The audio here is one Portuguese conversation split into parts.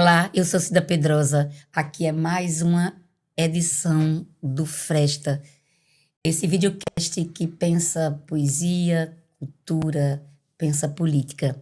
Olá, eu sou Cida Pedrosa. Aqui é mais uma edição do Fresta. Esse videocast que pensa poesia, cultura, pensa política.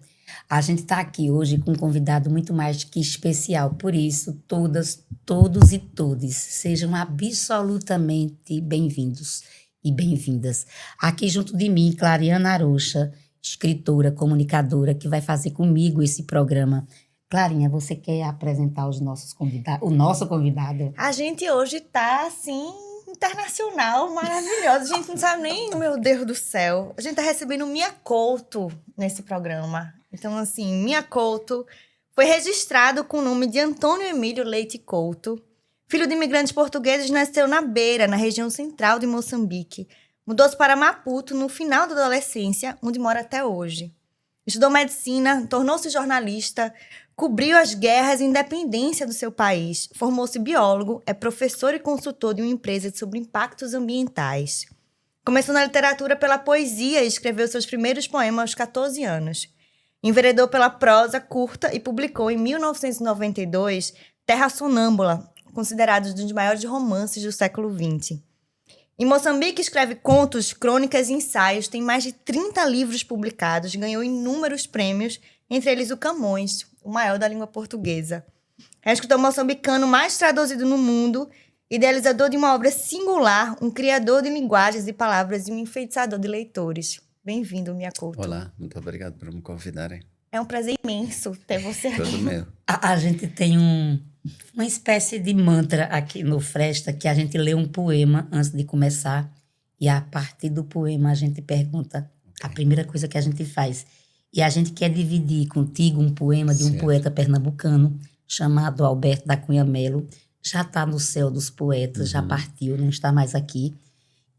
A gente está aqui hoje com um convidado muito mais que especial. Por isso, todas, todos e todes sejam absolutamente bem-vindos e bem-vindas. Aqui junto de mim, Clariana Arocha, escritora, comunicadora, que vai fazer comigo esse programa. Clarinha, você quer apresentar os nossos convidados, o nosso convidado? A gente hoje tá, assim, internacional, maravilhosa. A gente não sabe nem, meu Deus do céu. A gente tá recebendo Mia Couto nesse programa. Então, assim, Mia Couto foi registrado com o nome de Antônio Emílio Leite Couto. Filho de imigrantes portugueses, nasceu na Beira, na região central de Moçambique. Mudou-se para Maputo no final da adolescência, onde mora até hoje. Estudou medicina, tornou-se jornalista, cobriu as guerras e independência do seu país, formou-se biólogo, é professor e consultor de uma empresa sobre impactos ambientais. Começou na literatura pela poesia e escreveu seus primeiros poemas aos 14 anos. Enveredou pela prosa curta e publicou em 1992 Terra Sonâmbula, considerado um dos maiores romances do século XX. Em Moçambique, escreve contos, crônicas e ensaios, tem mais de 30 livros publicados, ganhou inúmeros prêmios, entre eles o Camões, o maior da língua portuguesa. É o escritor moçambicano mais traduzido no mundo, idealizador de uma obra singular, um criador de linguagens e palavras e um enfeitiçador de leitores. Bem-vindo, Mia Couto. Olá, muito obrigado por me convidarem. É um prazer imenso ter você aqui. Todo meu. A gente tem uma espécie de mantra aqui no Fresta, que a gente lê um poema antes de começar, e a partir do poema a gente pergunta a primeira coisa que a gente faz. E a gente quer dividir contigo um poema de um poeta pernambucano chamado Alberto da Cunha Melo. Já está no céu dos poetas, já partiu, não está mais aqui.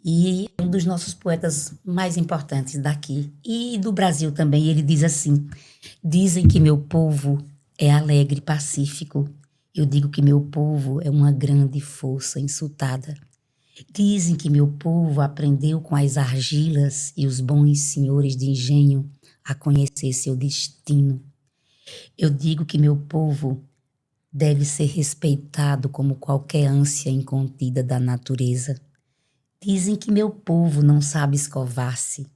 E é um dos nossos poetas mais importantes daqui e do Brasil também. Ele diz assim: dizem que meu povo é alegre e pacífico. Eu digo que meu povo é uma grande força insultada. Dizem que meu povo aprendeu com as argilas e os bons senhores de engenho a conhecer seu destino. Eu digo que meu povo deve ser respeitado como qualquer ânsia incontida da natureza. Dizem que meu povo não sabe escovar-se,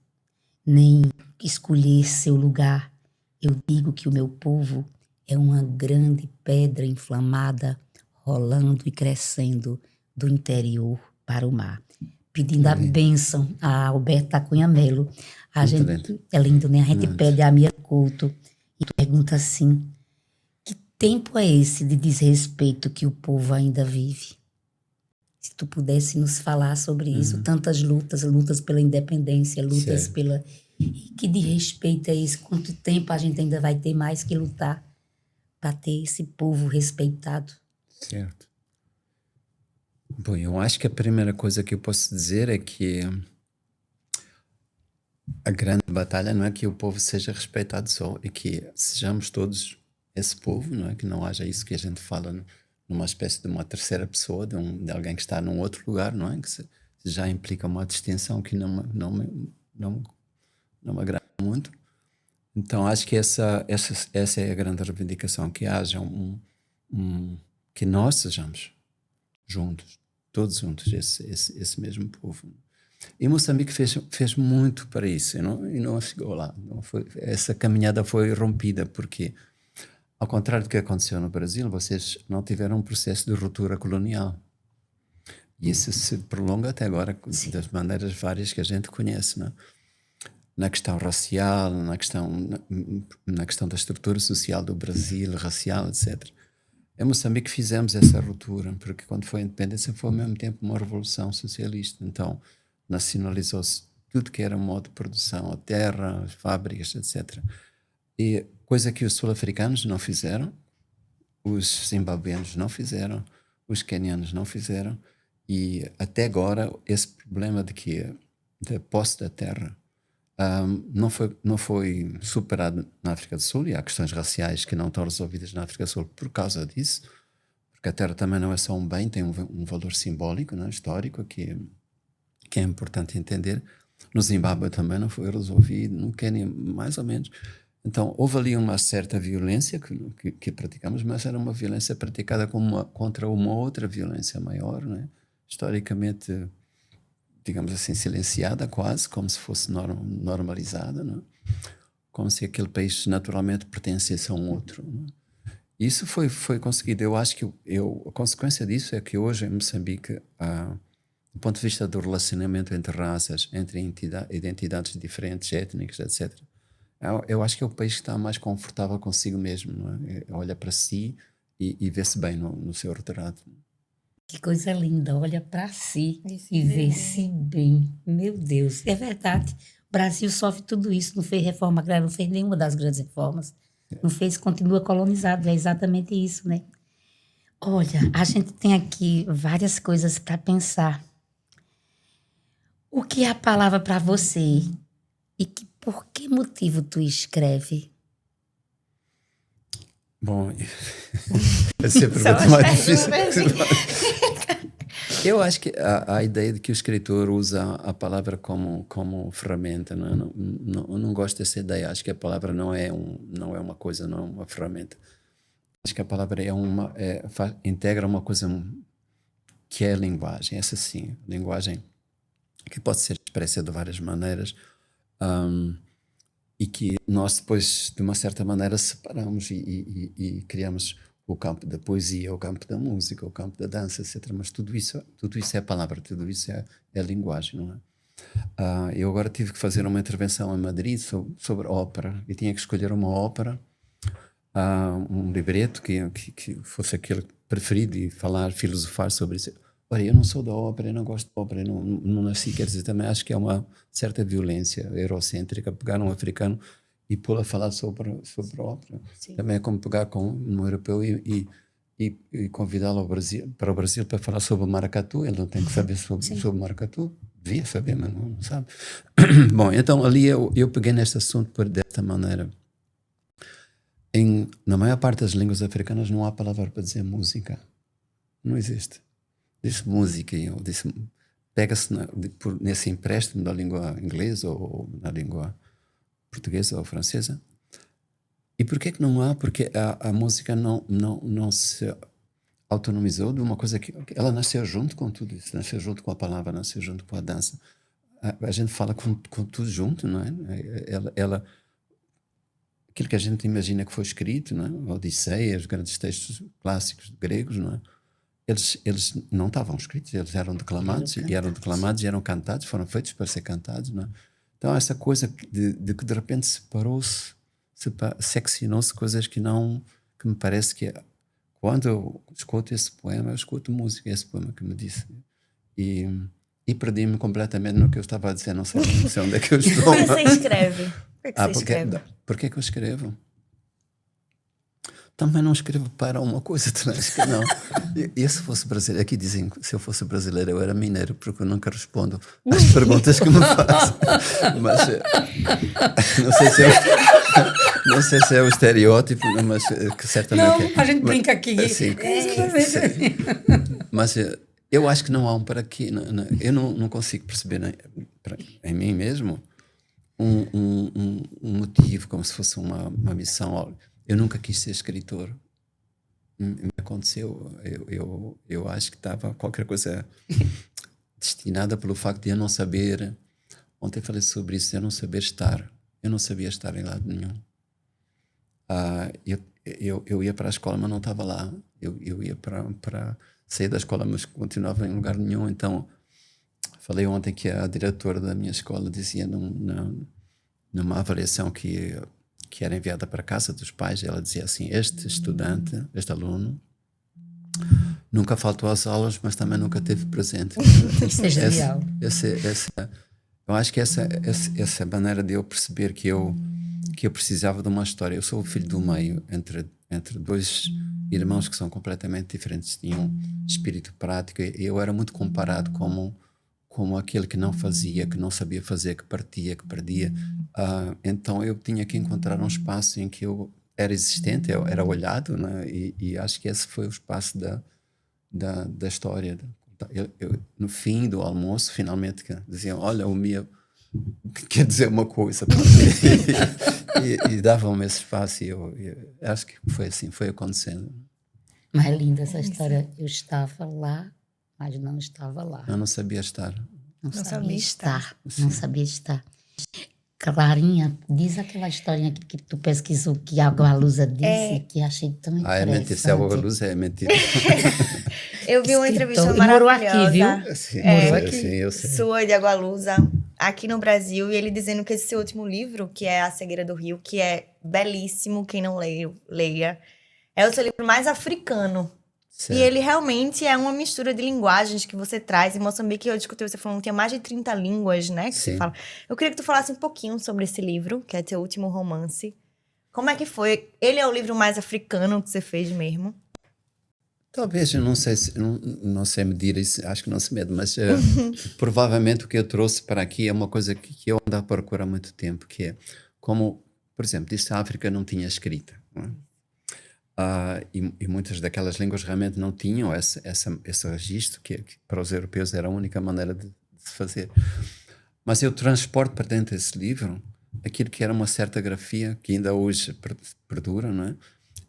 nem escolher seu lugar. Eu digo que o meu povo é uma grande pedra inflamada, rolando e crescendo do interior para o mar. Pedindo a bênção a Alberto da Cunha Melo. É lindo, né? A gente pede a Mia Couto e pergunta assim: que tempo é esse de desrespeito que o povo ainda vive? Se tu pudesse nos falar sobre isso, tantas lutas pela independência, lutas pela... E que desrespeito é esse? Quanto tempo a gente ainda vai ter mais que lutar para ter esse povo respeitado? Certo. Bom, eu acho que a primeira coisa que eu posso dizer é que a grande batalha não é que o povo seja respeitado só, é que sejamos todos esse povo, não é? Que não haja isso que a gente fala numa espécie de uma terceira pessoa, de alguém que está num outro lugar, não é? Que já implica uma distinção que não me agrada muito. Então, acho que essa é a grande reivindicação, que haja que nós sejamos juntos, todos juntos, esse mesmo povo. E Moçambique fez muito para isso, e não chegou lá. Essa caminhada foi rompida, porque, ao contrário do que aconteceu no Brasil, vocês não tiveram um processo de ruptura colonial. E isso se prolonga até agora, das maneiras várias que a gente conhece, não é? Na questão racial, na questão da estrutura social do Brasil, racial, etc. Em Moçambique fizemos essa ruptura, porque quando foi a independência foi ao mesmo tempo uma revolução socialista. Então, nacionalizou-se tudo que era modo de produção, a terra, as fábricas, etc. E coisa que os sul-africanos não fizeram, os zimbabueanos não fizeram, os quenianos não fizeram, e até agora esse problema de posse da terra não foi superado na África do Sul, e há questões raciais que não estão resolvidas na África do Sul por causa disso, porque a terra também não é só um bem, tem um valor simbólico, não é? Histórico, que é importante entender. No Zimbábue também não foi resolvido, no Quênia mais ou menos. Então, houve ali uma certa violência que praticamos, mas era uma violência praticada contra uma outra violência maior, né? Historicamente, digamos assim, silenciada quase, como se fosse normalizada, né? Como se aquele país naturalmente pertencesse a um outro, né? Isso foi conseguido. Eu acho que a consequência disso é que hoje em Moçambique, do ponto de vista do relacionamento entre raças, entre identidades diferentes, étnicas, etc., eu acho que é o país que está mais confortável consigo mesmo, não é? Olha para si e vê-se bem no seu retrato. Que coisa linda, olha para si Isso e mesmo. vê-se bem. Meu Deus, é verdade. O Brasil sofre tudo isso, não fez reforma agrária, não fez nenhuma das grandes reformas. Não fez, continua colonizado, é exatamente isso, né? Olha, a gente tem aqui várias coisas para pensar. O que é a palavra para você? E por que motivo tu escreve? Bom, essa é a Só pergunta as mais perguntas. difícil. Eu acho que a ideia de que o escritor usa a palavra como ferramenta, não, eu não gosto dessa ideia. Acho que a palavra não é uma coisa, não é uma ferramenta. Acho que a palavra integra uma coisa que é a linguagem, essa sim, linguagem que pode ser expressa de várias maneiras, e que nós depois, de uma certa maneira, separamos e criamos o campo da poesia, o campo da música, o campo da dança, etc. Mas tudo isso é palavra, tudo isso é linguagem, não é? Eu agora tive que fazer uma intervenção em Madrid sobre ópera, e tinha que escolher uma ópera, um libreto que fosse aquele preferido e filosofar sobre isso. Olha, eu não sou da ópera, eu não gosto de ópera, não nasci, quer dizer, também acho que é uma certa violência eurocêntrica pegar um africano e pô-lo a falar sobre ópera. Sim. Também é como pegar um europeu e convidá-lo para o Brasil para falar sobre o maracatu. Ele não tem que saber sobre maracatu. Devia saber, mas não sabe. Bom, então ali eu peguei neste assunto desta maneira. Na maior parte das línguas africanas não há palavra para dizer música. Não existe. Diz música, pega-se nesse empréstimo da língua inglesa ou na língua portuguesa ou francesa. E por que não há? Porque a música não se autonomizou de uma coisa que ela nasceu junto com tudo isso, nasceu junto com a palavra, nasceu junto com a dança. A gente fala com tudo junto, não é? Aquilo que a gente imagina que foi escrito, não é? A Odisseia, os grandes textos clássicos gregos, não é? Eles não estavam escritos, eles eram declamados, e eram cantados, foram feitos para ser cantados, não é? Então essa coisa de que de repente separou-se, seccionou-se coisas que me parece que quando eu escuto esse poema, eu escuto música, esse poema que me disse, e perdi-me completamente no que eu estava a dizer, não sei onde é que eu estou. Por que você escreve? Por que eu escrevo? Também não escrevo para uma coisa, acho que não. E se fosse brasileiro, aqui dizem que se eu fosse brasileiro eu era mineiro, porque eu nunca respondo às perguntas que me fazem. Mas não sei se é o estereótipo, mas que certamente Não, a gente brinca aqui. Sim. Mas eu acho que não há para aqui. Eu não consigo perceber em mim mesmo um motivo, como se fosse uma missão. Eu nunca quis ser escritor. Me aconteceu. Eu acho que estava qualquer coisa destinada pelo facto de eu não saber. Ontem falei sobre isso, eu não saber estar. Eu não sabia estar em lado nenhum. Eu ia para a escola, mas não estava lá. Eu ia para sair da escola, mas continuava em lugar nenhum. Então, falei ontem que a diretora da minha escola dizia numa avaliação que era enviada para a casa dos pais, ela dizia assim: este estudante, este aluno, nunca faltou às aulas, mas também nunca teve presente. Isso é genial. Eu acho que essa maneira de eu perceber que eu precisava de uma história. Eu sou o filho do meio, entre dois irmãos que são completamente diferentes, tinham espírito prático, e eu era muito comparado como aquele que não fazia, que não sabia fazer, que partia, que perdia. Então eu tinha que encontrar um espaço em que eu era existente, eu era olhado, né? E acho que esse foi o espaço da história. No fim do almoço, finalmente diziam: olha, o Mia quer dizer uma coisa para mim. e davam-me esse espaço e eu acho que foi assim, foi acontecendo. Mas é linda essa história. Eu estava lá, mas não estava lá. Eu não sabia estar. Não sabia sabia estar. estar. Não sabia estar. Clarinha, diz aquela historinha que tu pesquisou que a Gualusa disse, que achei tão É interessante. mentira, se é a luz é mentira. Eu vi uma entrevista Escritor. E morou aqui, maravilhosa. viu? Sim, Morou sim, aqui. sim, eu sei. Sua de Agualusa, aqui no Brasil, e ele dizendo que esse seu último livro, que é A Cegueira do Rio, que é belíssimo, quem não leu, leia, é o seu livro mais africano. Certo. E ele realmente é uma mistura de linguagens que você traz. Em Moçambique, eu discuti, você falando que tinha mais de 30 línguas, né, que você Sim. fala. Eu queria que tu falasse um pouquinho sobre esse livro, que é teu último romance. Como é que foi? Ele é o livro mais africano que você fez mesmo? Talvez, eu não sei, não sei medir isso, acho que não se mede, mas provavelmente o que eu trouxe para aqui é uma coisa que eu ando à procura há muito tempo, que é como, por exemplo, disse que a África não tinha escrita, não é? E muitas daquelas línguas realmente não tinham esse registro, que para os europeus era a única maneira de se fazer. Mas eu transporto para dentro desse livro aquilo que era uma certa grafia, que ainda hoje perdura, não é?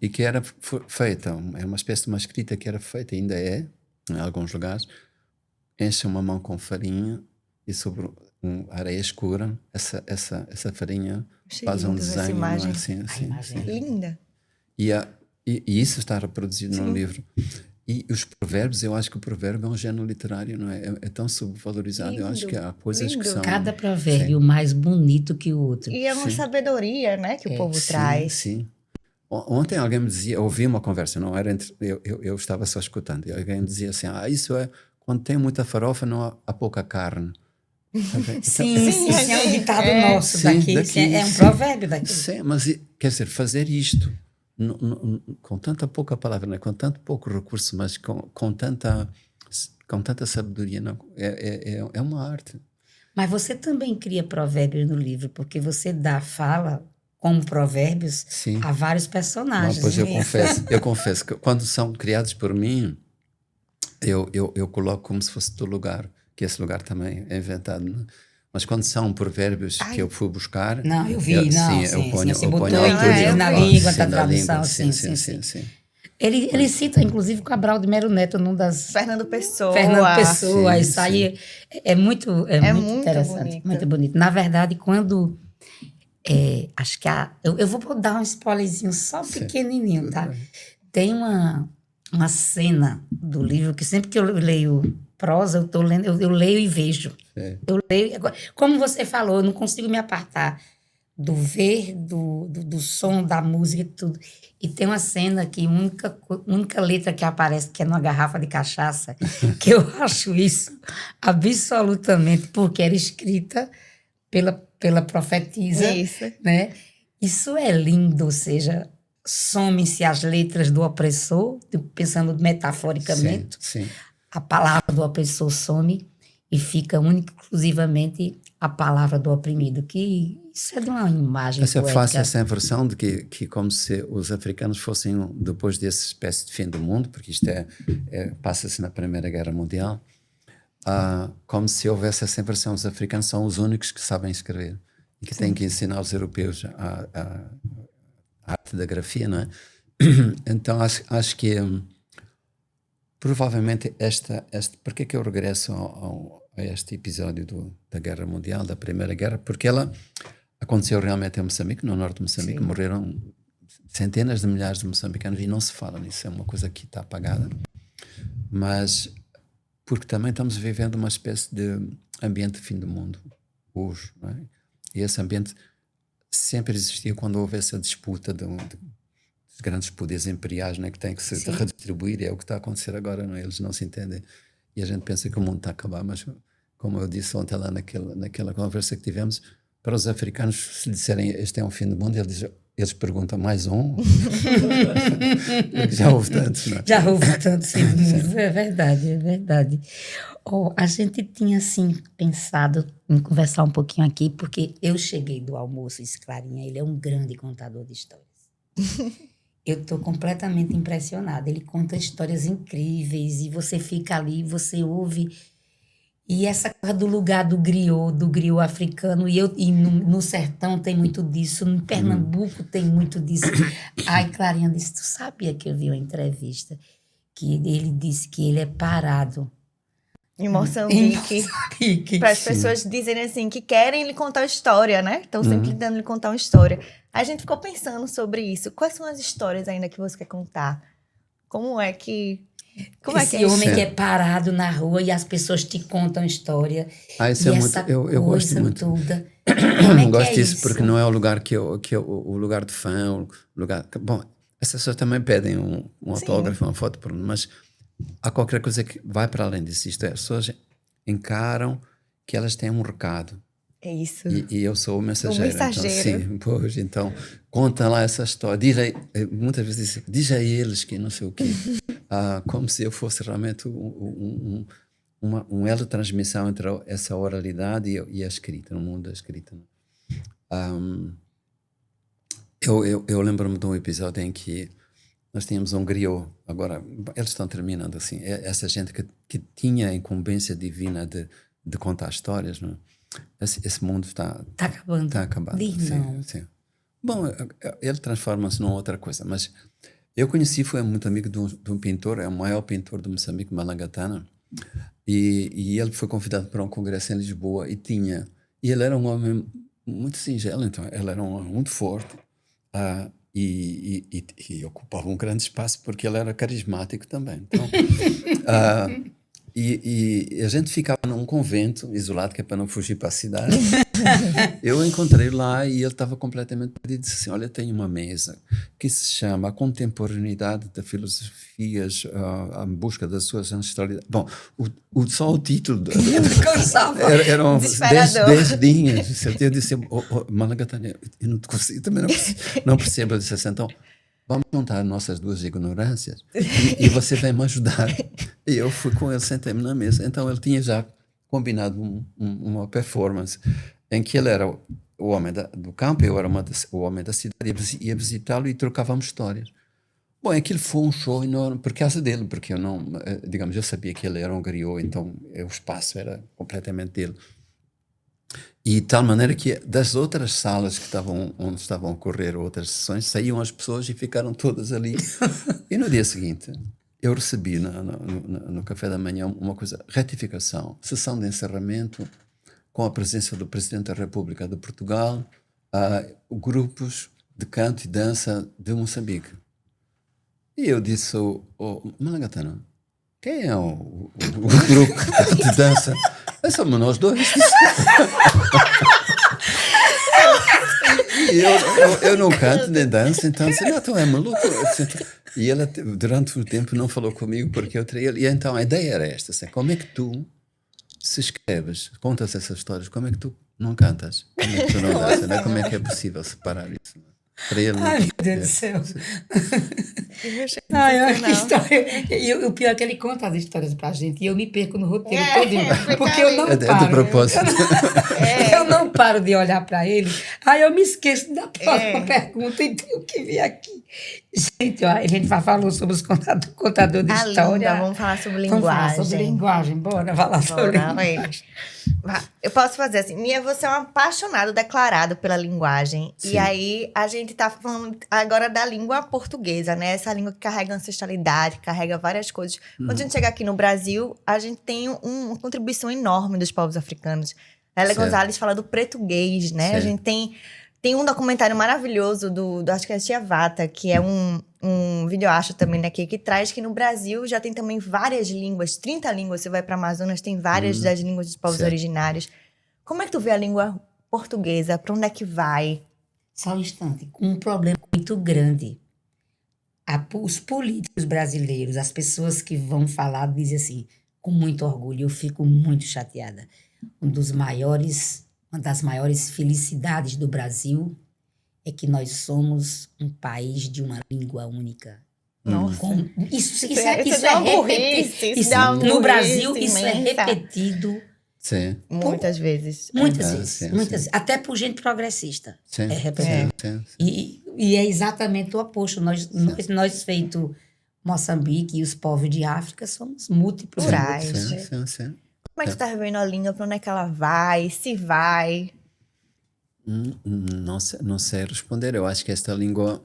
E que era feita, é uma espécie de uma escrita que era feita, ainda é, em alguns lugares, enche uma mão com farinha e sobre areia escura, essa farinha Achei faz um lindo essa desenho, não é? imagem. Assim, A imagem é Linda. E isso está reproduzido Sim. no livro. E os provérbios, eu acho que o provérbio é um género literário, não é? É tão subvalorizado. Eu acho que há coisas lindo. que são... Cada provérbio mais bonito que o outro. E é uma Sim. sabedoria, né, que o povo Sim, traz. sim. Ontem alguém me dizia, eu ouvi uma conversa, não era entre, eu estava só escutando, e alguém me dizia assim, isso é, quando tem muita farofa não há pouca carne. Tá bem? Então, Sim, é um ditado nosso sim, daqui. daqui, É um sim. provérbio daqui. Sim, mas quer dizer, fazer isto com tanta pouca palavra, não é? Com tanto pouco recurso, mas com tanta sabedoria, não? É uma arte. Mas você também cria provérbios no livro, porque você dá fala como provérbios Sim. a vários Não, personagens. pois eu confesso que quando são criados por mim, eu coloco como se fosse do lugar, que esse lugar também é inventado, não é? Mas quando são provérbios que eu fui buscar... Não, eu vi, eu ponho você eu botou ponho a altura, inclusive na eu- língua, sim, da na tradução, língua, sim. Ele cita, inclusive, o Cabral de Melo Neto, num das... Fernando Pessoa. Fernando Pessoa, Sim, isso aí é muito muito interessante, bonito. muito bonito. Na verdade, quando... acho que eu vou dar um spoilerzinho só Sim, pequenininho, tudo tá? bem. Tem uma cena do livro que sempre que eu leio prosa, eu tô lendo, eu leio e vejo. Sim. Eu leio, como você falou, eu não consigo me apartar do ver, do som, da música e tudo. E tem uma cena que única letra que aparece, que é numa garrafa de cachaça, que eu acho isso absolutamente, porque era escrita pela profetisa, Isso. né? Isso é lindo, ou seja, some-se as letras do opressor, pensando metaforicamente, Sim. a palavra do opressor some e fica única, exclusivamente a palavra do oprimido, que isso é de uma imagem Eu faço poética. essa inversão de que como se os africanos fossem, depois dessa espécie de fim do mundo, porque isto passa-se na Primeira Guerra Mundial, como se houvesse essa inversão. Os africanos são os únicos que sabem escrever e que têm que ensinar os europeus a arte da grafia, não é? Então acho que provavelmente porque é que eu regresso a este episódio da Guerra Mundial, da Primeira Guerra? Porque ela aconteceu realmente em Moçambique, no norte de Moçambique. Sim. Morreram centenas de milhares de moçambicanos e não se fala nisso, é uma coisa que está apagada. Mas porque também estamos vivendo uma espécie de ambiente de fim do mundo hoje, não é? E esse ambiente sempre existiu quando houve essa disputa dos grandes poderes imperiais, não é? Que têm que se redistribuir, e é o que está a acontecer agora, não é? Eles não se entendem e a gente pensa que o mundo está a acabar, mas como eu disse ontem lá naquela conversa que tivemos, para os africanos, se disserem este é um fim do mundo, eles perguntam mais um. Já houve tantos, não é? Já houve tantos fim do mundo, é verdade. A gente tinha, assim, pensado em conversar um pouquinho aqui, porque eu cheguei do almoço, esse Clarinha, ele é um grande contador de histórias. Eu estou completamente impressionada. Ele conta histórias incríveis e você fica ali, você ouve. E essa coisa do lugar do griot africano, e no sertão tem muito disso, no Pernambuco tem muito disso. Ai, Clarinha disse, tu sabia que eu vi uma entrevista que ele disse que ele é parado Em em Moçambique. Moçambique. Para as pessoas dizerem assim, que querem lhe contar uma história, né? Estão sempre tentando lhe contar uma história. A gente ficou pensando sobre isso. Quais são as histórias ainda que você quer contar? Como é que Esse é homem isso? que é parado na rua e as pessoas te contam história. Isso E é muito. essa Eu gosto coisa muito. toda. Como é que Gosto é disso isso? porque não é o lugar o lugar de fã, o lugar. Bom, essas pessoas também pedem um autógrafo, uma foto, mas há qualquer coisa que vai para além disso. Isto é, as pessoas encaram que elas têm um recado. É isso. E eu sou o mensageiro. mensageiro. Então, sim, pois, então, conta lá essa história. Muitas vezes diz a eles que não sei o quê. Como se eu fosse realmente um elo de transmissão entre essa oralidade e a escrita, no mundo da escrita. Eu lembro-me de um episódio em que nós tínhamos um griot. Agora, eles estão terminando assim. Essa gente que tinha a incumbência divina de contar histórias, não é? Esse mundo está acabando. Está acabando. Diz não. Sim. Bom, ele transforma-se numa outra coisa, mas eu fui muito amigo de um pintor, é o maior pintor de Moçambique, Malangatana, e ele foi convidado para um congresso em Lisboa e ele era um homem muito singelo, então ele era um homem muito forte e ocupava um grande espaço porque ele era carismático também. Então, e a gente ficava num convento isolado, que é para não fugir para a cidade. Eu encontrei lá e ele estava completamente perdido. Disse assim, olha, tem uma mesa que se chama A Contemporaneidade das Filosofias em Busca das Suas Ancestralidades. Bom, só o título eram 10 linhas. Eu disse, Malangatana, eu não consigo, também não percebo. Eu disse assim, então vamos juntar nossas duas ignorâncias e você vai me ajudar. E eu fui com ele, sentei-me na mesa. Então ele tinha já combinado uma performance em que ele era o homem do campo, eu era o homem da cidade, ia visitá-lo e trocávamos histórias. Bom, aquilo foi um show enorme por causa dele, porque eu não, digamos, eu sabia que ele era um griot, então o espaço era completamente dele. E de tal maneira que das outras salas onde estavam a ocorrer outras sessões, saíam as pessoas e ficaram todas ali. E no dia seguinte, eu recebi no café da manhã uma coisa, retificação, sessão de encerramento, com a presença do Presidente da República de Portugal, grupos de canto e dança de Moçambique. E eu disse, Malangatana, quem é o grupo de dança? Somos nós dois. E eu não canto nem danço, então disse, não, então é maluco. E ele durante um tempo não falou comigo porque eu traí ele. E então a ideia era esta, assim, como é que tu se escreves, contas essas histórias, como é que tu não cantas? Como é que tu não danças? Né? Como é que é possível separar isso? Para ele, Ai, meu Deus do céu. Ai, que história. E o pior é que ele conta as histórias pra gente e eu me perco no roteiro todinho. Porque eu não paro. É de propósito. Eu não paro de olhar pra ele. Aí eu me esqueço da próxima pergunta e tenho que vir aqui. Gente, ó, a gente falou sobre os contadores de história. Língua, vamos falar sobre Vamos linguagem. falar sobre linguagem. Bora falar sobre linguagem. Eu posso fazer assim. Você é um apaixonado declarado pela linguagem. Sim. E aí, a gente tá falando agora da língua portuguesa, né? Essa língua que carrega ancestralidade, que carrega várias coisas. Quando a gente chega aqui no Brasil, a gente tem uma contribuição enorme dos povos africanos. Lélia Gonzalez fala do português, né? Certo. A gente tem um documentário maravilhoso do acho que é Tia Vata, que é um videoacho também daqui, que traz que no Brasil já tem também várias línguas, 30 línguas. Você vai para Amazonas, tem várias das línguas dos povos originários. Como é que tu vê a língua portuguesa? Para onde é que vai? Só um instante. Um problema muito grande. Os políticos brasileiros, as pessoas que vão falar, dizem assim, com muito orgulho, eu fico muito chateada. Uma das maiores felicidades do Brasil é que nós somos um país de uma língua única. Nossa. Isso é uma burrice. No Brasil, isso é repetido. Sim. Muitas vezes. Muitas vezes. Sim. Até por gente progressista. Sim. É repetido. Sim. E é exatamente o oposto. Nós feito Moçambique e os povos de África, somos múltiplos. Plurais. Sim. Como é que tu tá vivendo a língua? Pra onde é que ela vai? Se vai? Não sei responder. Eu acho que esta língua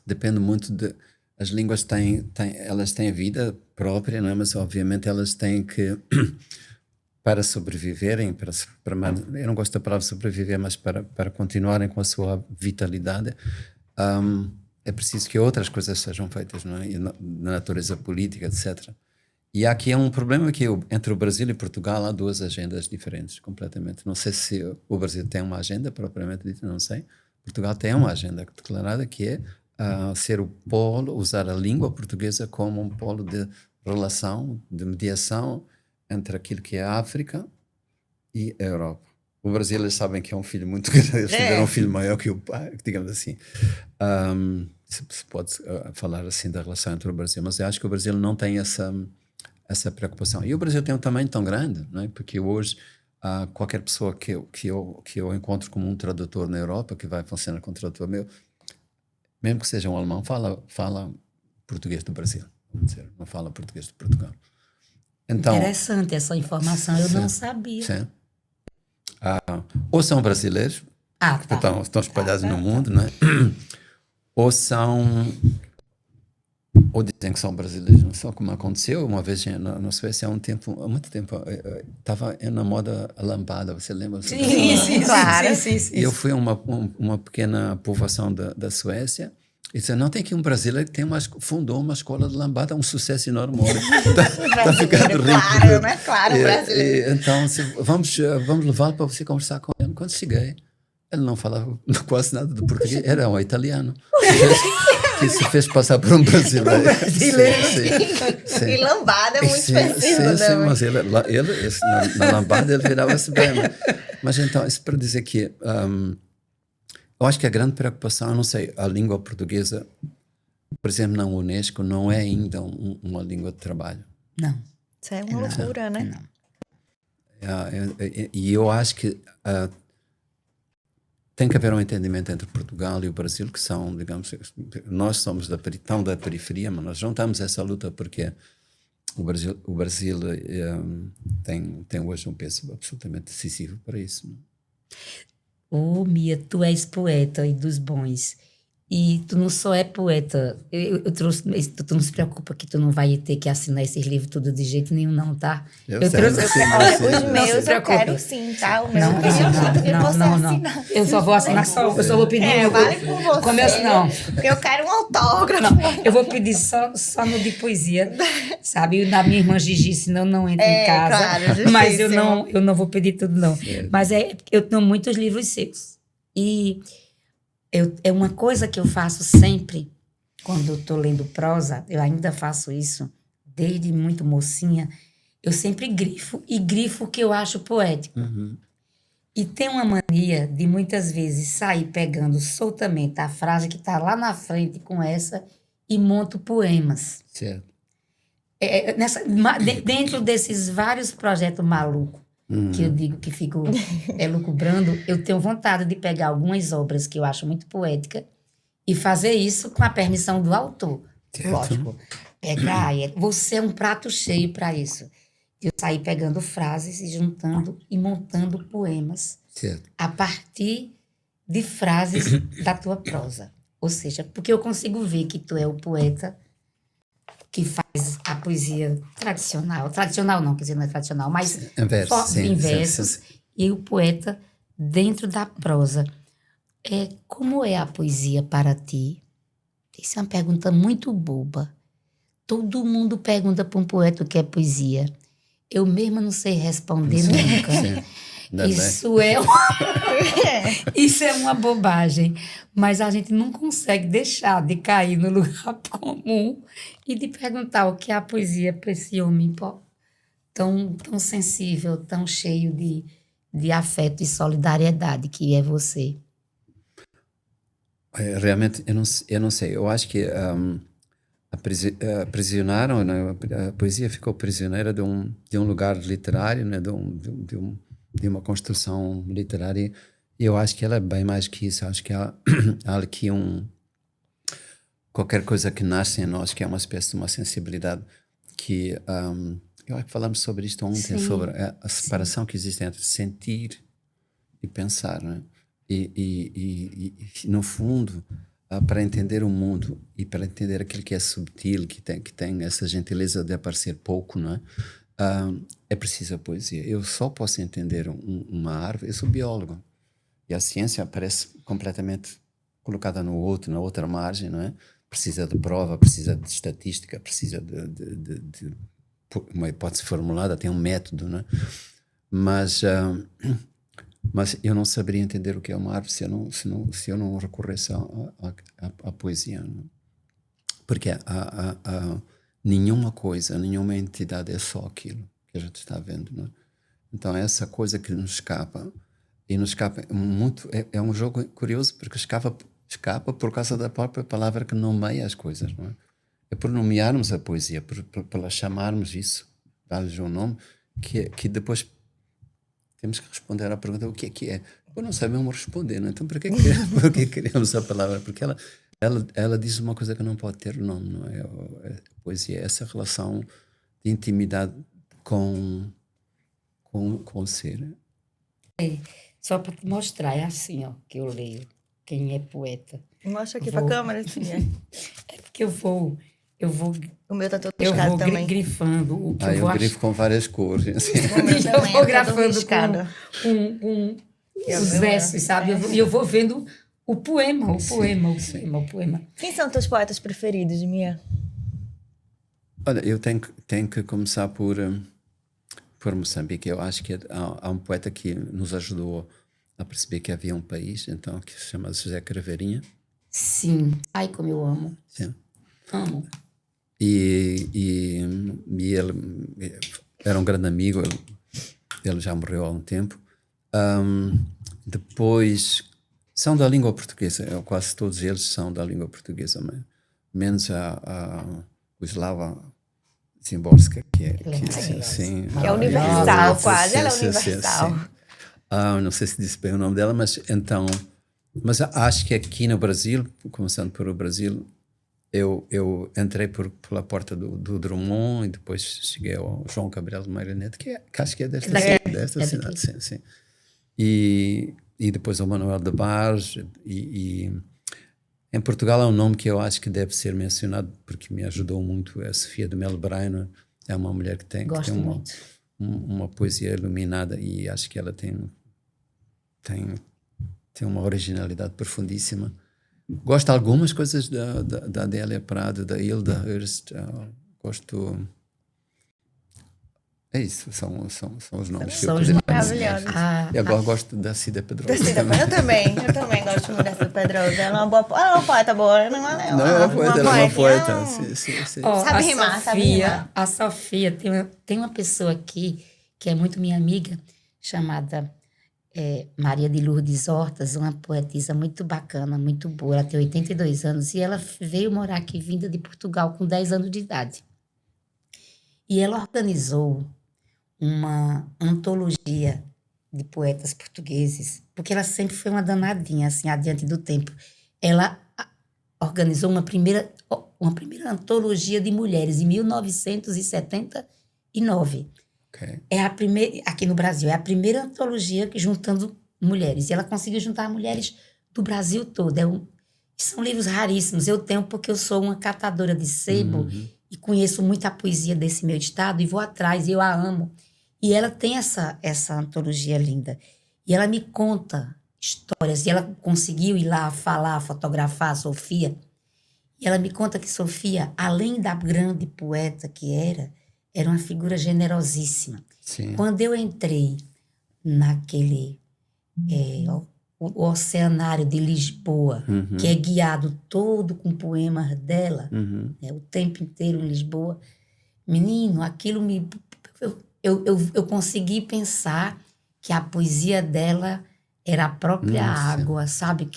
depende muito de... As línguas elas têm vida própria, não é? Mas obviamente elas têm que, para sobreviverem, eu não gosto da palavra sobreviver, mas para continuarem com a sua vitalidade, é preciso que outras coisas sejam feitas, não é? Na natureza política, etc. E aqui é um problema que entre o Brasil e Portugal há duas agendas diferentes, completamente. Não sei se o Brasil tem uma agenda propriamente dita, não sei. Portugal tem uma agenda declarada que é ser o polo, usar a língua portuguesa como um polo de relação, de mediação entre aquilo que é a África e a Europa. O Brasil, eles sabem que é um filho muito grande, eles tiveram um filho maior que o pai, digamos assim. Se pode falar assim da relação entre o Brasil, mas eu acho que o Brasil não tem essa preocupação. E o Brasil tem um tamanho tão grande, não é? Porque hoje qualquer pessoa que eu encontro como um tradutor na Europa, que vai funcionar como tradutor meu, mesmo que seja um alemão, fala português do Brasil, vamos dizer, não fala português de Portugal. Então, interessante essa informação, eu não sabia. Sim. Ou são brasileiros, que estão espalhados no mundo, não é? Ou dizem que são brasileiros, não sei como aconteceu uma vez na Suécia há muito tempo, estava na moda a lambada, você lembra? Sim, claro. Sim. E eu fui a uma pequena povoação da Suécia e disse, não, tem aqui um brasileiro que fundou uma escola de lambada, um sucesso enorme. Está ficando rico. Claro, né? Claro, brasileiro. Então, vamos levá-lo para você conversar com ele. Quando cheguei, ele não falava quase nada de português, era um italiano. Que se fez passar por um brasileiro. Sim. E lambada é muito específico. Sim, mas na lambada ele virava-se bem. Mas então, isso para dizer que eu acho que a grande preocupação, eu não sei, a língua portuguesa, por exemplo, na Unesco, não é ainda uma língua de trabalho. Não. Isso é uma loucura, né? E eu acho que tem que haver um entendimento entre Portugal e o Brasil, que são, digamos, nós somos tão da periferia, mas nós juntamos essa luta porque o Brasil tem hoje um peso absolutamente decisivo para isso. Ô, Mia, tu és poeta e dos bons. E tu não só é poeta. Eu trouxe, tu não se preocupa que tu não vai ter que assinar esses livros tudo de jeito nenhum, não, tá? Eu trouxe os meus eu quero sim, tá? O meu eu queria não. Eu só vou assinar eu só vou pedir. Vale por você. Como eu, não. Eu quero um autógrafo. Não, eu vou pedir só no de poesia, sabe? O da minha irmã Gigi, senão não entra em casa. Claro, mas eu não vou pedir tudo, não. Mas eu tenho muitos livros seus. E é uma coisa que eu faço sempre, quando eu estou lendo prosa, eu ainda faço isso, desde muito mocinha, eu sempre grifo o que eu acho poético. Uhum. E tem uma mania de muitas vezes sair pegando soltamente a frase que está lá na frente com essa e monto poemas. Certo. Dentro desses vários projetos malucos, que eu digo que fico lucubrando, eu tenho vontade de pegar algumas obras que eu acho muito poéticas e fazer isso com a permissão do autor. Certo. Lógico. Pegar, você é um prato cheio para isso. Eu sair pegando frases e juntando e montando poemas a partir de frases da tua prosa. Ou seja, porque eu consigo ver que tu é o poeta que faz a poesia tradicional. Tradicional não, quer dizer, não é tradicional, mas em versos. E o poeta dentro da prosa. Como é a poesia para ti? Isso é uma pergunta muito boba. Todo mundo pergunta para um poeta o que é poesia. Eu mesma não sei responder nunca. Isso é uma bobagem. Mas a gente não consegue deixar de cair no lugar comum e de perguntar o que é a poesia para esse homem tão sensível, tão cheio de afeto e solidariedade que é você. Realmente, eu não sei. Eu acho que aprisionaram, né? A poesia ficou prisioneira de um lugar literário, né? De uma construção literária. E eu acho que ela é bem mais que isso. Eu acho que há aqui qualquer coisa que nasce em nós, que é uma espécie de uma sensibilidade que Eu acho que falamos sobre isto ontem, Sim. sobre a separação que existe entre sentir e pensar, né? E, no fundo, para entender o mundo e para entender aquilo que é subtil, que tem essa gentileza de aparecer pouco, não é? É preciso a poesia. Eu só posso entender uma árvore, eu sou biólogo. E a ciência parece completamente colocada na outra margem, não é? Precisa de prova, precisa de estatística, precisa de uma hipótese formulada, tem um método, não é? Mas eu não saberia entender o que é uma árvore se eu não recorresse à poesia, não é? Porque nenhuma coisa, nenhuma entidade é só aquilo que a gente está vendo, não é? Então essa coisa que nos escapa, e nos escapa muito, é um jogo curioso, porque escapa por causa da própria palavra que nomeia as coisas, não é? É por nomearmos a poesia, por chamarmos isso, dar-lhes um nome, que depois temos que responder à pergunta: o que é que é? Ou não sabemos responder, não é? Então por que queremos a palavra? Porque ela diz uma coisa que não pode ter nome, não é? A poesia é essa relação de intimidade com o ser. Só para te mostrar, é assim, ó, que eu leio. Quem é poeta. Mostra aqui pra câmera, assim. É porque eu vou O meu tá todo eu piscado vou também. grifando o que eu Eu vou grifo com várias cores. Assim. O meu eu também, vou é todo grafando riscado. com Eu os vou- versos, sabe? E eu vou vendo o poema. Quem são teus poetas preferidos, Mia? Olha, eu tenho que começar por Moçambique. Eu acho que há um poeta que nos ajudou a perceber que havia um país, então, que se chama José Craveirinha. Sim. Ai, como eu amo. Sim. Amo. E ele era um grande amigo, ele já morreu há um tempo. Depois, são da língua portuguesa, quase todos eles são da língua portuguesa, menos o Slava Szymborska, que é assim, Que é universal, sim, quase. Ela é sim, universal. sim. Não sei se disse bem o nome dela, mas acho que aqui no Brasil, começando pelo Brasil, eu entrei pela porta do Drummond e depois cheguei ao João Cabral de Meira Neto, que acho que é desta cidade, sim. E depois ao Manuel de Barros, e em Portugal há um nome que eu acho que deve ser mencionado porque me ajudou muito, é a Sofia de Melo Brainer. É uma mulher que tem uma poesia iluminada, e acho que ela tem uma originalidade profundíssima. Gosto de algumas coisas da Adélia Prado, da Hilda Hurst. Gosto. É isso, são os nomes que eu poderia maravilhosos. dizer. E agora gosto da Cida Pedrosa. Eu também gosto muito dessa Pedrosa. Ela é uma poeta boa. Não é uma poeta, ela é uma poeta. Sim. Oh, sabe rimar. A Sofia, tem uma pessoa aqui que é muito minha amiga, chamada Maria de Lourdes Hortas, uma poetisa muito bacana, muito boa. Ela tem 82 anos e ela veio morar aqui, vinda de Portugal, com 10 anos de idade. E ela organizou uma antologia de poetas portugueses, porque ela sempre foi uma danadinha, assim, adiante do tempo. Ela organizou uma primeira antologia de mulheres em 1979. Okay. É a primeira, aqui no Brasil, é a primeira antologia juntando mulheres. E ela conseguiu juntar mulheres do Brasil todo. São livros raríssimos. Eu tenho porque eu sou uma catadora de sebo e conheço muito a poesia desse meu estado e vou atrás, e eu a amo. E ela tem essa antologia linda. E ela me conta histórias. E ela conseguiu ir lá falar, fotografar a Sofia. E ela me conta que Sofia, além da grande poeta que era uma figura generosíssima. Sim. Quando eu entrei naquele o Oceanário de Lisboa, que é guiado todo com poemas dela, o tempo inteiro em Lisboa, menino, aquilo eu consegui pensar que a poesia dela era a própria água, sabe?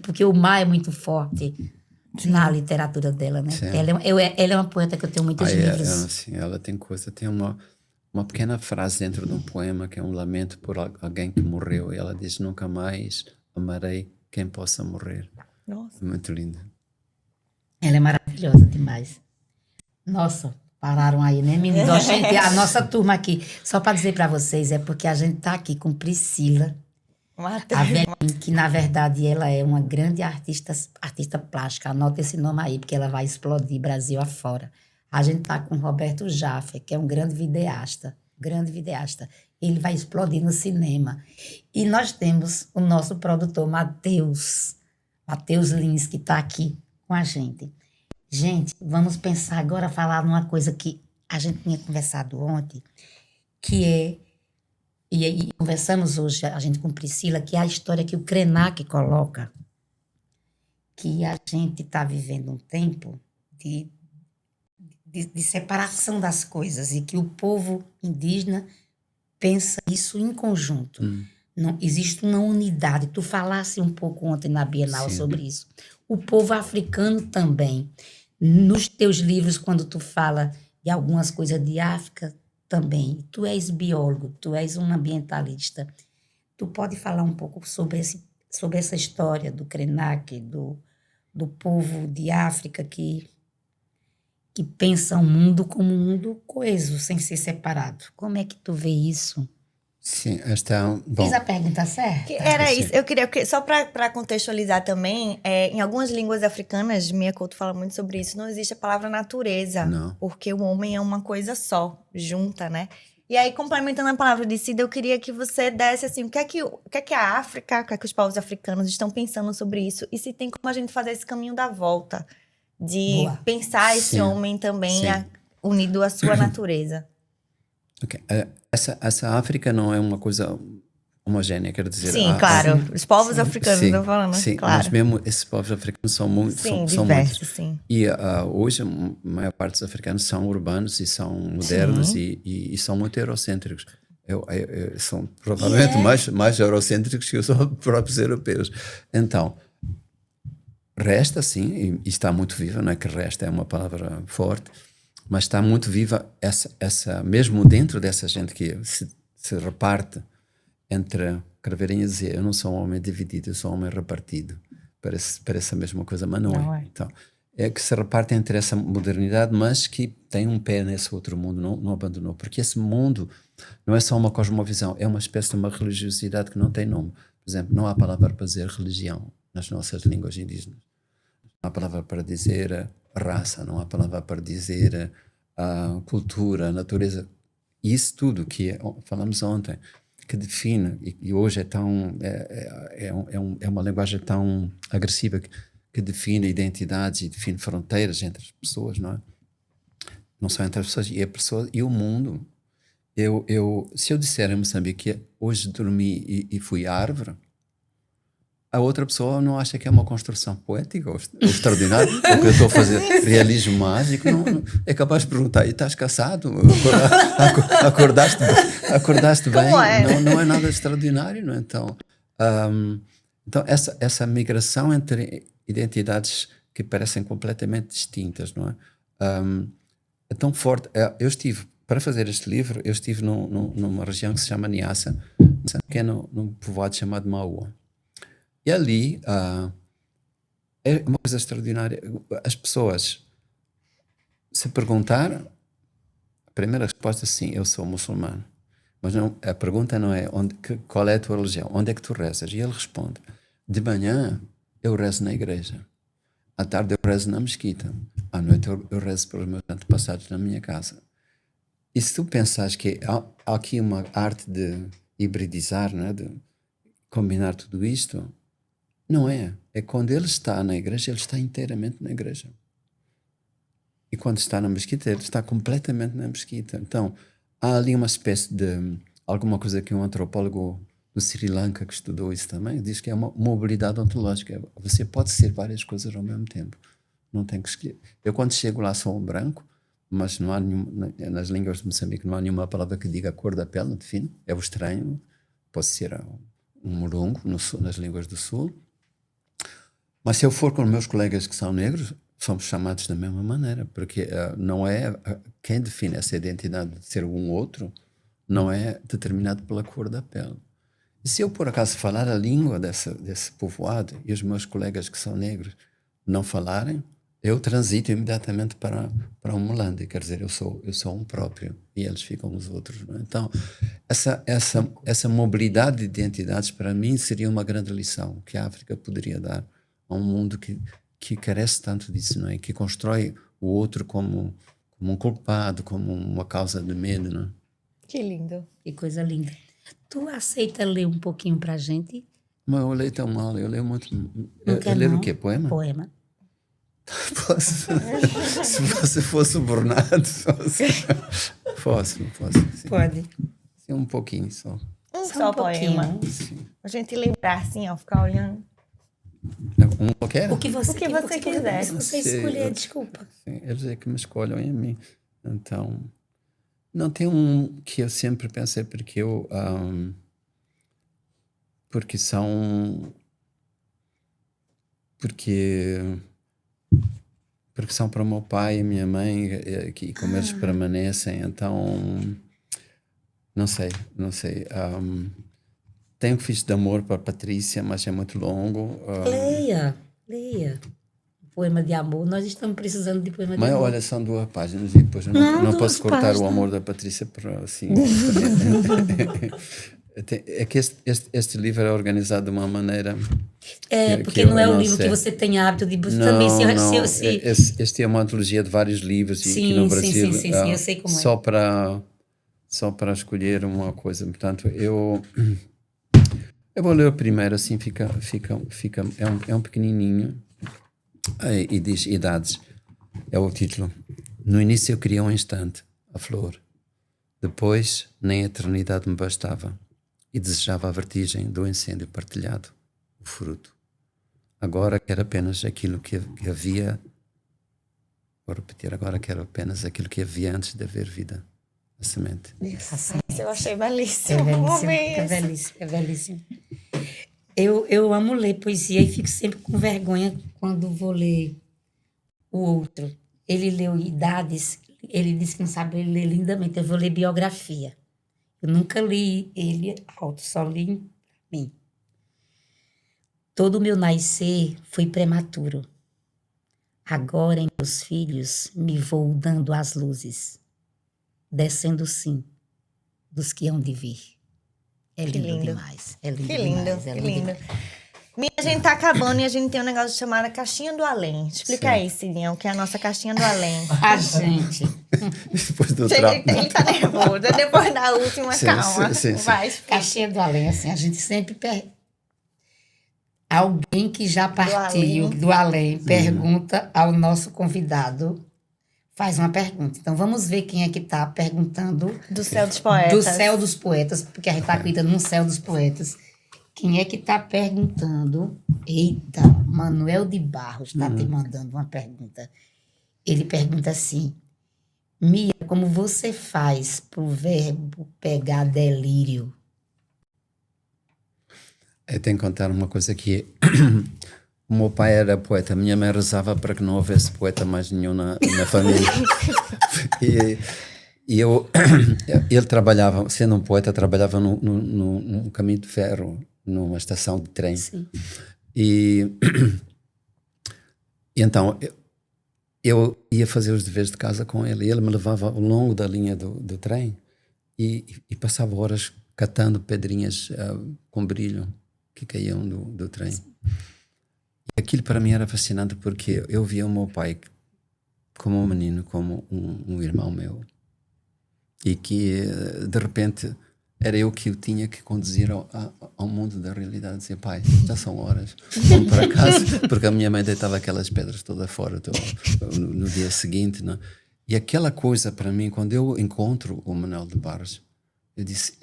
Porque o mar é muito forte na literatura dela, né? Ela é uma poeta que eu tenho muitos livros. Ela tem uma pequena frase dentro de um poema que é um lamento por alguém que morreu, e ela diz: nunca mais amarei quem possa morrer. Nossa. Muito linda. Ela é maravilhosa demais. Nossa, Pararam aí, né, meninos? Ó, gente, a nossa turma aqui, só para dizer para vocês, é porque a gente tá aqui com Priscila, a velhinha, que na verdade ela é uma grande artista plástica. Anota esse nome aí, porque ela vai explodir Brasil afora. A gente tá com Roberto Jaffer, que é um grande videasta, grande videasta. Ele vai explodir no cinema. E nós temos o nosso produtor, Matheus Lins, que está aqui com a gente. Gente, vamos pensar agora, falar numa coisa que a gente tinha conversado ontem, que é, e conversamos hoje, a gente com Priscila, que é a história que o Krenak coloca, que a gente está vivendo um tempo de separação das coisas e que o povo indígena pensa isso em conjunto. Não existe uma unidade. Tu falasse um pouco ontem na Bienal sobre isso. O povo africano também. Nos teus livros, quando tu fala de algumas coisas de África, também. Tu és biólogo, tu és um ambientalista. Tu pode falar um pouco sobre essa história do Krenak, do povo de África que pensa o mundo como um mundo coeso, sem ser separado. Como é que tu vê isso? Sim, bom. Fiz a pergunta certa? Era isso. Eu queria, só para contextualizar também, em algumas línguas africanas, Mia Couto fala muito sobre isso, não existe a palavra natureza. Não. Porque o homem é uma coisa só, junta, né? E aí, complementando a palavra de Cida, eu queria que você desse assim, o que é que a África, o que é que os povos africanos estão pensando sobre isso, e se tem como a gente fazer esse caminho da volta, de pensar esse homem também unido à sua natureza. Okay. Essa África não é uma coisa homogénea, quero dizer. Sim, claro. Os povos africanos estão falando, sim, claro. Mas mesmo esses povos africanos são muito... Sim, são diversos, muitos. sim. E hoje a maior parte dos africanos são urbanos e são modernos e são muito eurocêntricos. São provavelmente mais eurocêntricos que os próprios europeus. Então, resta, sim, e está muito viva, não é que resta, é uma palavra forte, mas está muito viva essa mesmo dentro dessa gente que se reparte entre, Craveirinha dizia, eu não sou um homem dividido, eu sou um homem repartido. Parece a mesma coisa, mas não é. Então, é que se reparte entre essa modernidade, mas que tem um pé nesse outro mundo, não abandonou. Porque esse mundo não é só uma cosmovisão, é uma espécie de uma religiosidade que não tem nome. Por exemplo, não há palavra para dizer religião nas nossas línguas indígenas. Não há palavra para dizer raça, não há palavra para dizer cultura, natureza. E isso tudo que falamos ontem, que define, e hoje é tão é uma linguagem tão agressiva que define identidades e define fronteiras entre as pessoas, não é? Não só entre as pessoas, e a pessoa e o mundo. Se eu disser em Moçambique que hoje dormi e fui árvore, a outra pessoa não acha que é uma construção poética ou extraordinária, ou que eu estou a fazer realismo mágico. Não, é capaz de perguntar, e estás cansado? Acordaste bem? Não é nada extraordinário, não é? Então essa migração entre identidades que parecem completamente distintas, não é? É tão forte. Para fazer este livro, eu estive numa região que se chama Niassa, que é num povoado chamado Maua. E ali é uma coisa extraordinária. As pessoas, se perguntar, a primeira resposta é sim, eu sou muçulmano. Mas não, a pergunta não é qual é a tua religião, onde é que tu rezas? E ele responde, de manhã eu rezo na igreja, à tarde eu rezo na mesquita, à noite eu rezo pelos meus antepassados na minha casa. E se tu pensares que há aqui uma arte de hibridizar, não é? De combinar tudo isto, não é. É quando ele está na igreja, ele está inteiramente na igreja. E quando está na mesquita, ele está completamente na mesquita. Então, há ali uma espécie de alguma coisa que um antropólogo do Sri Lanka que estudou isso também diz que é uma mobilidade ontológica. Você pode ser várias coisas ao mesmo tempo. Não tem que escolher. Eu, quando chego lá, sou um branco, mas não há nas línguas de Moçambique não há nenhuma palavra que diga a cor da pele, define. É o estranho. Pode ser um morungo nas línguas do sul. Mas se eu for com meus colegas que são negros, somos chamados da mesma maneira, porque não é quem define essa identidade de ser um outro, não é determinado pela cor da pele. E se eu por acaso falar a língua desse povoado e os meus colegas que são negros não falarem, eu transito imediatamente para um Mulande, quer dizer, eu sou um próprio e eles ficam os outros. Não é? Então, essa mobilidade de identidades, para mim, seria uma grande lição que a África poderia dar a um mundo que carece tanto disso, não é? Que constrói o outro como um culpado, como uma causa de medo. Não é? Que lindo. Que coisa linda. Tu aceita ler um pouquinho pra gente? Mas eu leio tão mal, eu leio muito. Não Eu quer, leio não? o quê? Poema? Poema. Posso. Se você fosse o Bernardo, posso. Sim. Pode. Sim, um pouquinho só. Só poema. Sim. A gente lembrar assim, ó, ficar olhando. Um qualquer? O que você quiser. Se você Sim, escolher, desculpa. Sim, eles é que me escolhem a mim. Então, não tem um que eu sempre pensei porque porque são para o meu pai e minha mãe e como eles permanecem, então não sei. Tenho Fiz de Amor para a Patrícia, mas é muito longo. Leia. Poema de amor. Nós estamos precisando de poema de Mas amor. olha, são 2 páginas e depois eu não Não, posso 2 cortar páginas. o amor da Patrícia para assim. É que este livro é organizado de uma maneira. Porque não é o livro que você tem hábito de também Não. se Este é uma antologia de vários livros e aqui sim, no Brasil sim, eu sei como só para escolher uma coisa. Portanto, eu vou ler o primeiro, assim fica é um pequenininho e diz idades. É o título. No início eu queria um instante, a flor. Depois nem a eternidade me bastava e desejava a vertigem do incêndio partilhado, o fruto. Agora quero apenas aquilo que havia. Vou repetir, agora quero apenas aquilo que havia antes de haver vida, a semente. Isso eu achei belíssimo. É belíssimo. Eu amo ler poesia e fico sempre com vergonha quando vou ler o outro. Ele leu Idades, ele disse que não sabe ler lindamente. Eu vou ler biografia. Eu nunca li ele alto, só li pra mim. Todo o meu nascer foi prematuro. Agora em meus filhos me vou dando as luzes, descendo sim dos que hão de vir. É lindo demais. É lindo Que demais. lindo, que lindo. A gente tá acabando e a gente tem um negócio chamado Caixinha do Além. Explica aí, Cidinha, o que é a nossa Caixinha do Além. A gente. Depois do Ele tá nervoso. Depois da última, Sim, calma. sim. Vai, explica. Caixinha do Além, assim, a gente sempre alguém que já partiu do além pergunta ao nosso convidado, faz uma pergunta. Então, vamos ver quem é que está perguntando. Do Céu dos Poetas. Do Céu dos Poetas, porque a gente está acreditando no Céu dos Poetas. Quem é que está perguntando? Eita, Manuel de Barros está te mandando uma pergunta. Ele pergunta assim: Mia, como você faz para o verbo pegar delírio? Eu tenho que contar uma coisa que o meu pai era poeta, a minha mãe rezava para que não houvesse poeta mais nenhum na família. Ele trabalhava, sendo um poeta, trabalhava num caminho de ferro, numa estação de trem. Sim. E então eu ia fazer os deveres de casa com ele. E ele me levava ao longo da linha do trem e passava horas catando pedrinhas com brilho que caíam do trem. E aquilo para mim era fascinante porque eu via o meu pai como um menino, como um irmão meu. E que, de repente, era eu que o tinha que conduzir ao mundo da realidade. Dizer, pai, já são horas, vamos para casa. Porque a minha mãe deitava aquelas pedras todas fora no dia seguinte. Não? E aquela coisa, para mim, quando eu encontro o Manuel de Barros, eu disse,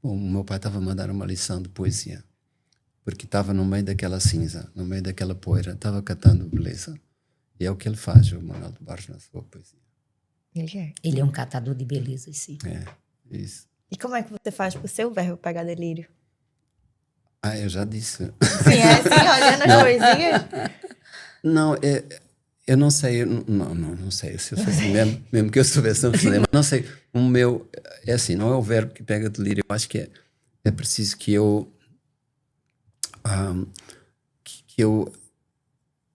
o meu pai estava a mandar uma lição de poesia. Porque estava no meio daquela cinza, no meio daquela poeira, estava catando beleza. E é o que ele faz, o Manuel de Barros, na sua poesia. Ele é um catador de belezas, sim. É, isso. E como é que você faz pro seu verbo pegar delírio? Eu já disse. Sim, é assim, olhando as poesias? Não, eu não sei, não sei se eu sou assim, mesmo que eu soubesse, não sei, mas não sei, o meu, é assim, não é o verbo que pega delírio, eu acho que é preciso que eu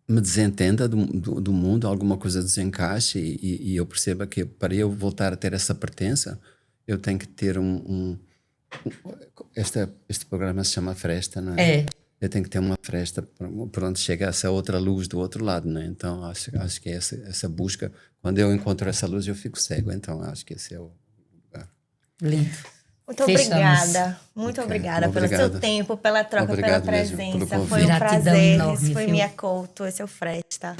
me desentenda do mundo, alguma coisa desencaixe e eu perceba que para eu voltar a ter essa pertença, eu tenho que ter este programa se chama Fresta, não é? É. Eu tenho que ter uma fresta por onde chega essa outra luz do outro lado, né? Então acho que é essa busca. Quando eu encontro essa luz, eu fico cego. Então acho que esse é o lugar. Lindo. Muito Fechamos. obrigada. Muito Ok, obrigada pelo obrigado. seu tempo, pela troca, Obrigado pela mesmo pelo presença. convite. Foi um Gratidão prazer. enorme, Esse foi viu? Mia Couto, esse é o Fresta.